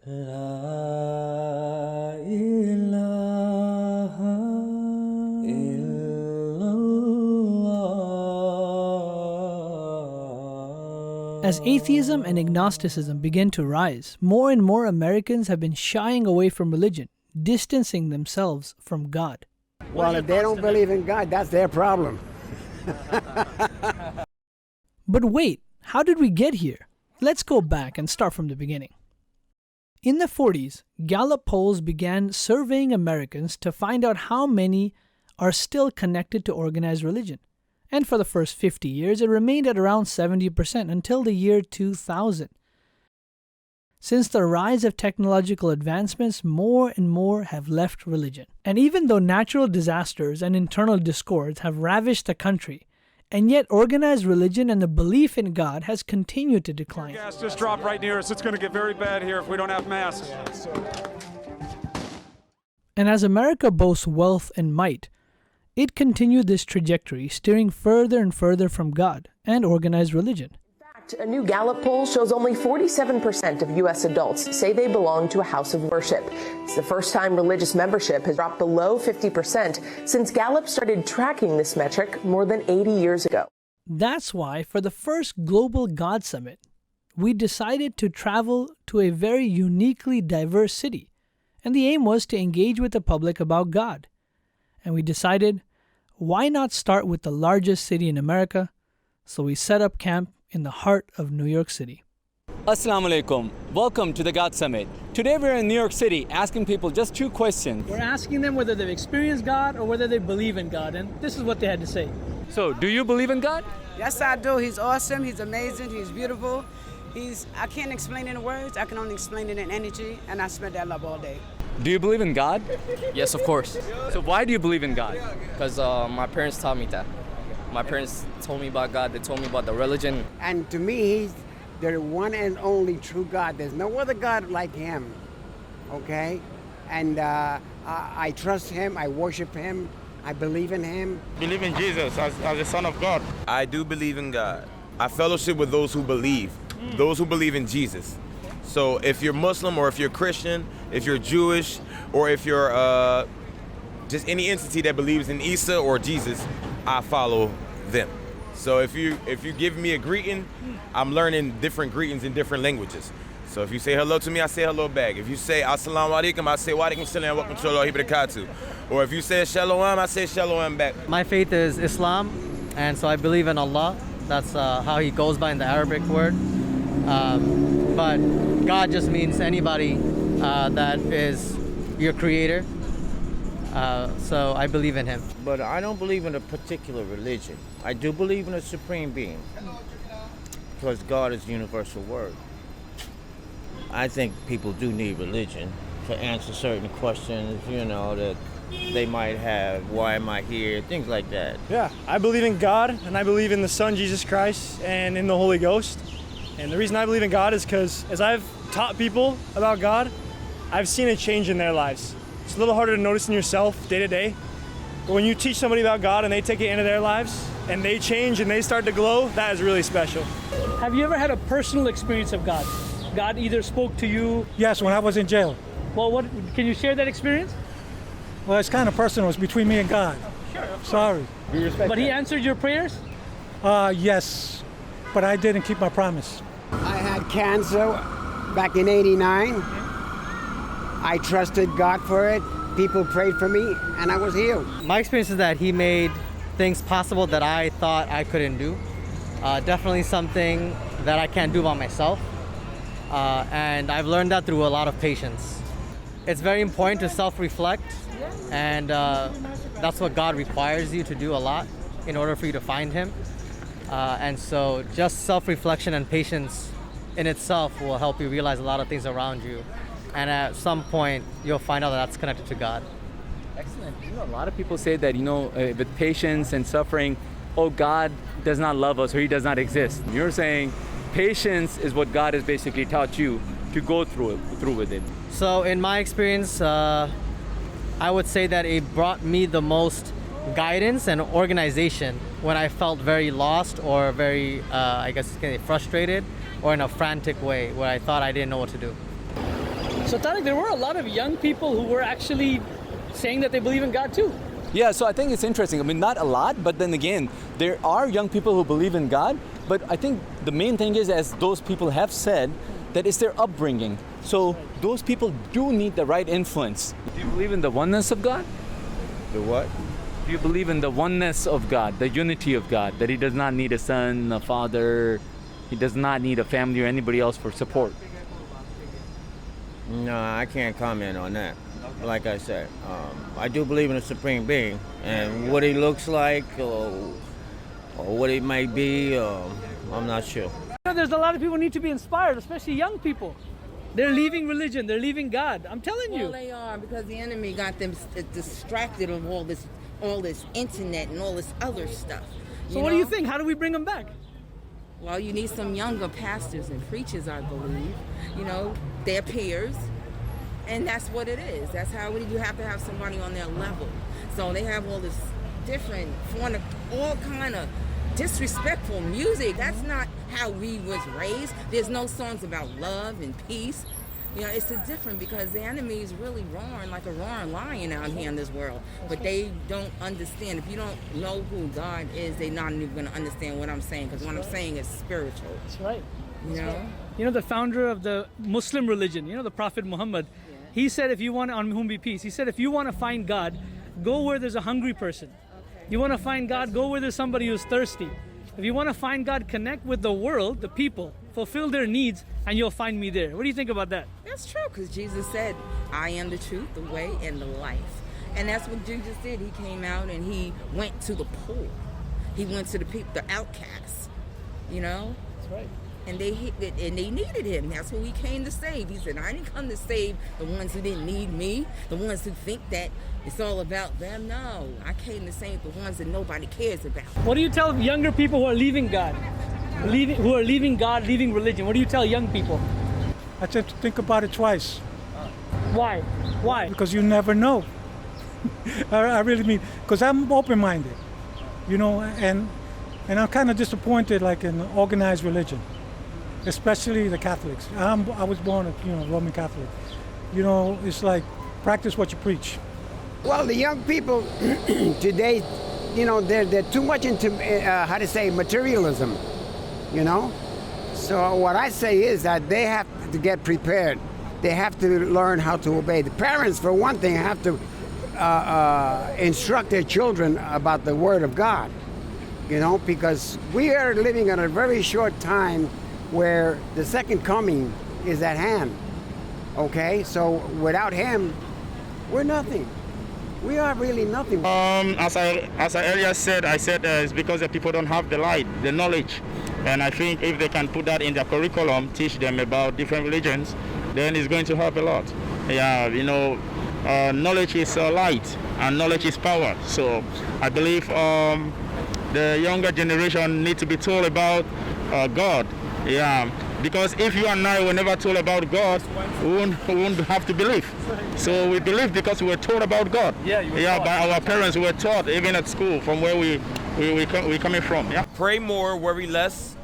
La ilaha illallah. As atheism and agnosticism begin to rise, more and more Americans have been shying away from religion, distancing themselves from God. Well, if they don't believe in God, that's their problem. But wait, how did we get here? Let's go back and start from the beginning. In the 40s, Gallup polls began surveying Americans to find out how many are still connected to organized religion. And for the first 50 years, it remained at around 70% until the year 2000. Since the rise of technological advancements, more and more have left religion. And even though natural disasters and internal discords have ravished the country, and yet organized religion and the belief in God has continued to decline. Gas just dropped right near us. It's going to get very bad here if we don't have masks. And as America boasts wealth and might, it continued this trajectory, steering further and further from God and organized religion. A new Gallup poll shows only 47% of U.S. adults say they belong to a house of worship. It's the first time religious membership has dropped below 50% since Gallup started tracking this metric more than 80 years ago. That's why, for the first Global God Summit, we decided to travel to a very uniquely diverse city. And the aim was to engage with the public about God. And we decided, why not start with the largest city in America? So we set up camp in the heart of New York City. Assalamu alaikum. Welcome to the God Summit. Today we're in New York City asking people just two questions. We're asking them whether they've experienced God or whether they believe in God, and this is what they had to say. So, do you believe in God? Yes, I do. He's awesome. He's amazing. He's beautiful. I can't explain it in words. I can only explain it in energy, and I spread that love all day. Do you believe in God? Yes, of course. So why do you believe in God? Because my parents taught me that. My parents told me about God. They told me about the religion. And to me, he's the one and only true God. There's no other God like him, okay? And I trust him. I worship him. I believe in him. Believe in Jesus as the Son of God. I do believe in God. I fellowship with those who believe in Jesus. So if you're Muslim or if you're Christian, if you're Jewish, or if you're just any entity that believes in Isa or Jesus, I follow them. So if you give me a greeting, I'm learning different greetings in different languages. So if you say hello to me, I say hello back. If you say assalamu alaikum, I say wa alaikum salam wa rahmatullahi wa barakatuh. Or if you say shalom, I say shalom back. My faith is Islam, and so I believe in Allah. That's how he goes by in the Arabic word. But God just means anybody that is your creator. So I believe in him. But I don't believe in a particular religion. I do believe in a supreme being, because God is the universal word. I think people do need religion to answer certain questions, that they might have. Why am I here? Things like that. Yeah, I believe in God, and I believe in the Son, Jesus Christ, and in the Holy Ghost. And the reason I believe in God is because as I've taught people about God, I've seen a change in their lives. It's a little harder to notice in yourself day to day. But when you teach somebody about God and they take it into their lives and they change and they start to glow, that is really special. Have you ever had a personal experience of God? God either spoke to you? Yes, when I was in jail. Well, can you share that experience? Well, it's kind of personal. It's between me and God. Sure. Sorry. But he answered your prayers? Yes, but I didn't keep my promise. I had cancer back in '89. I trusted God for it. People prayed for me, and I was healed. My experience is that he made things possible that I thought I couldn't do. Definitely something that I can't do by myself. And I've learned that through a lot of patience. It's very important to self-reflect, and that's what God requires you to do a lot in order for you to find him. And so just self-reflection and patience in itself will help you realize a lot of things around you. And at some point, you'll find out that that's connected to God. Excellent. A lot of people say that, with patience and suffering, God does not love us or he does not exist. You're saying patience is what God has basically taught you to go through with it. So in my experience, I would say that it brought me the most guidance and organization when I felt very lost or very, frustrated or in a frantic way where I thought I didn't know what to do. So Tarek, there were a lot of young people who were actually saying that they believe in God too. Yeah, so I think it's interesting. I mean, not a lot, but then again, there are young people who believe in God, but I think the main thing is, as those people have said, that it's their upbringing. So those people do need the right influence. Do you believe in the oneness of God? The what? Do you believe in the oneness of God, the unity of God, that he does not need a son, a father, he does not need a family or anybody else for support? No, I can't comment on that. Like I said, I do believe in a supreme being, and what he looks like or what he might be, I'm not sure. There's a lot of people who need to be inspired, especially young people. They're leaving religion, they're leaving God. I'm telling you. Well, they are, because the enemy got them distracted of all this internet and all this other stuff. So what do you think? How do we bring them back? Well, you need some younger pastors and preachers, I believe. You know, their peers. And that's what it is. That's how you have to have somebody on their level. So they have all this different, all kind of disrespectful music. That's not how we was raised. There's no songs about love and peace. You know, it's different, because the enemy is really roaring like a roaring lion out here in this world. But they don't understand. If you don't know who God is, they're not even going to understand what I'm saying, because what I'm saying is spiritual. That's right. You know? You know, the founder of the Muslim religion, you know, the Prophet Muhammad, he said, if you want, on whom be peace, he said, if you want to find God, go where there's a hungry person. You want to find God, go where there's somebody who's thirsty. If you want to find God, connect with the world, the people, fulfill their needs, and you'll find me there. What do you think about that? That's true, because Jesus said, I am the truth, the way, and the life. And that's what Jesus did. He came out and he went to the poor. He went to the people, the outcasts, you know? That's right. And they needed him. That's who he came to save. He said, I didn't come to save the ones who didn't need me, the ones who think that it's all about them. No, I came to save the ones that nobody cares about. What do you tell younger people who are leaving God? Who are leaving God, leaving religion? What do you tell young people? I said to think about it twice. Why? Why? Because you never know. I really mean, because I'm open-minded, you know, and I'm kind of disappointed, like, in organized religion, especially the Catholics. I was born a Roman Catholic. You know, it's like practice what you preach. Well, the young people today, you know, they're too much into materialism, you know. So what I say is that they have to get prepared. They have to learn how to obey. The parents, for one thing, have to instruct their children about the Word of God, you know, because we are living in a very short time where the second coming is at hand. Okay, so without Him, we're nothing. We are really nothing. As I earlier said, it's because the people don't have the light, the knowledge. And I think if they can put that in their curriculum, teach them about different religions, then it's going to help a lot. Yeah, you know, knowledge is light and knowledge is power. So I believe the younger generation need to be told about God. Yeah, because if you and I were never told about God, we won't have to believe. So we believe because we were told about God. Yeah, by our parents. We were taught, even at school, from where we're coming from. Yeah. Pray more, worry less.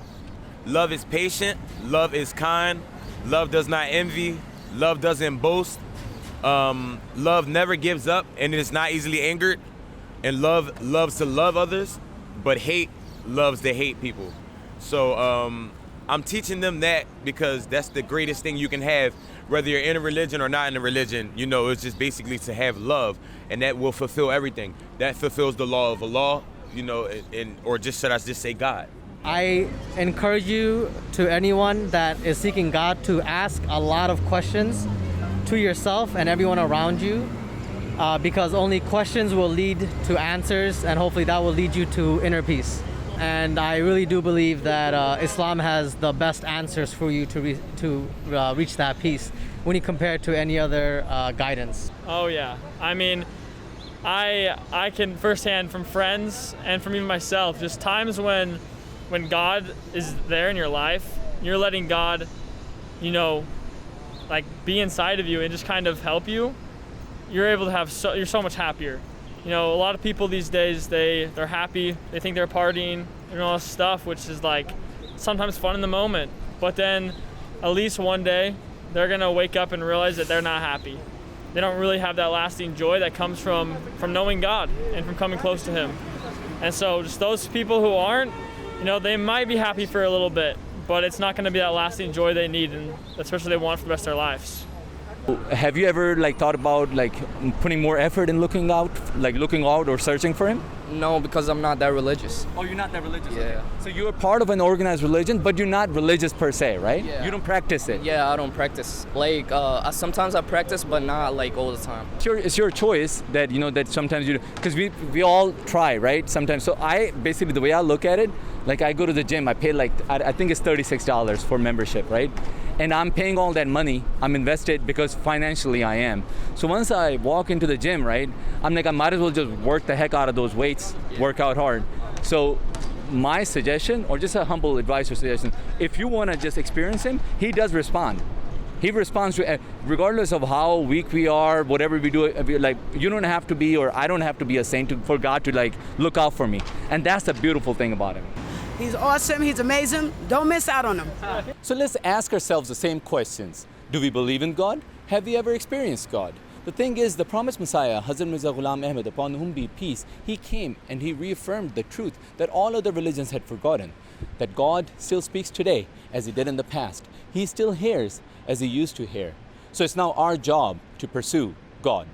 Love is patient. Love is kind. Love does not envy. Love doesn't boast. Love never gives up, and it is not easily angered. And love loves to love others, but hate loves to hate people. So I'm teaching them that because that's the greatest thing you can have, whether you're in a religion or not in a religion. You know, it's just basically to have love, and that will fulfill everything. That fulfills the law of Allah, you know, or just should I just say God. I encourage you, to anyone that is seeking God, to ask a lot of questions to yourself and everyone around you, because only questions will lead to answers, and hopefully that will lead you to inner peace. And I really do believe that Islam has the best answers for you to reach that peace when you compare it to any other guidance. Oh yeah, I mean, I can firsthand from friends and from even myself, just times when God is there in your life, you're letting God, you know, like be inside of you and just kind of help you. You're able to have you're so much happier. You know, a lot of people these days, they're happy, they think they're partying and all this stuff, which is like sometimes fun in the moment. But then at least one day they're going to wake up and realize that they're not happy. They don't really have that lasting joy that comes from knowing God and from coming close to Him. And so just those people who aren't, they might be happy for a little bit, but it's not going to be that lasting joy they need, and especially they want for the rest of their lives. Have you ever thought about putting more effort in looking out or searching for Him? No, because I'm not that religious. Oh, you're not that religious? Yeah. Okay. So you're part of an organized religion, but you're not religious per se, right? Yeah. You don't practice it? Yeah, I don't practice. Sometimes I practice, but not all the time. It's your choice that, that sometimes you do, because we all try, right? Sometimes. So basically the way I look at it, I go to the gym, I pay I think it's $36 for membership, right? And I'm paying all that money. I'm invested because financially I am. So once I walk into the gym, right, I'm I might as well just work the heck out of those weights, work out hard. So my suggestion, or just a humble advice or suggestion, if you want to just experience Him, He does respond. He responds to, regardless of how weak we are, whatever we do, you don't have to be, or I don't have to be a saint for God to look out for me. And that's the beautiful thing about Him. He's awesome. He's amazing. Don't miss out on him. So let's ask ourselves the same questions. Do we believe in God? Have we ever experienced God? The thing is, the promised Messiah, Hazrat Mirza Ghulam Ahmad, upon whom be peace, he came and he reaffirmed the truth that all other religions had forgotten, that God still speaks today as He did in the past. He still hears as He used to hear. So it's now our job to pursue God.